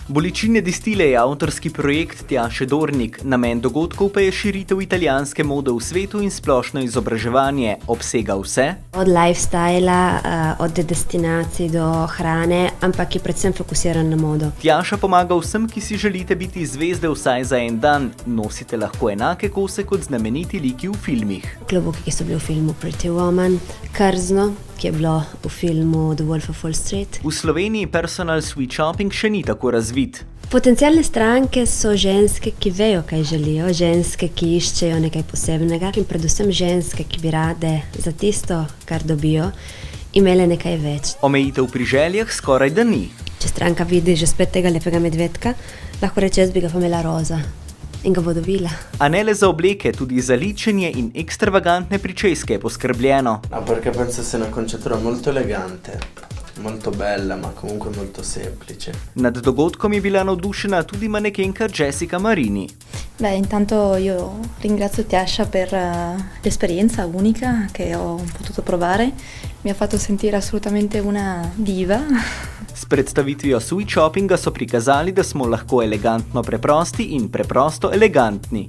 Bolečine distile je avtorski projekt Tjaše Dornik, namen dogodkov pa je širitev italijanske mode v svetu in splošno izobraževanje. Obsega vse? Od lifestyla, od destinacij do hrane, ampak je predvsem fokusiran na modo. Tjaša pomaga vsem, ki si želite biti zvezde vsaj za en dan. Nosite lahko enake kose kot znameniti liki v filmih. Klobuki, ki so bili v filmu Pretty Woman, krzno, ki je bilo v filmu The Wolf of Wall Street. V Sloveniji personal sweet shopping še ni tako razvit. Potencialne stranke so ženske, ki vejo, kaj želijo, ženske, ki iščejo nekaj posebnega in predvsem ženske, ki bi rade za tisto, kar dobijo, imele nekaj več. Omejitev pri željah skoraj da ni. Če stranka vidi že spet tega lepega medvedka, lahko reče, jaz bi ga pa imela roza. In ga bo dobila. A ne le za obleke, tudi za ličenje in ekstravagantne pričeske je poskrbljeno. Perché penso sia una conciatura molto elegante, molto bella, ma comunque molto semplice. Nad dogodkom je bila navdušena tudi manekenka Jessica Marini. Intanto io ringrazio Tjaša per l'esperienza unica che ho potuto provare. Mi ha fatto sentire assolutamente una diva. S predstavitvijo Sweet Shoppinga so prikazali, da smo lahko elegantno preprosti in preprosto elegantni.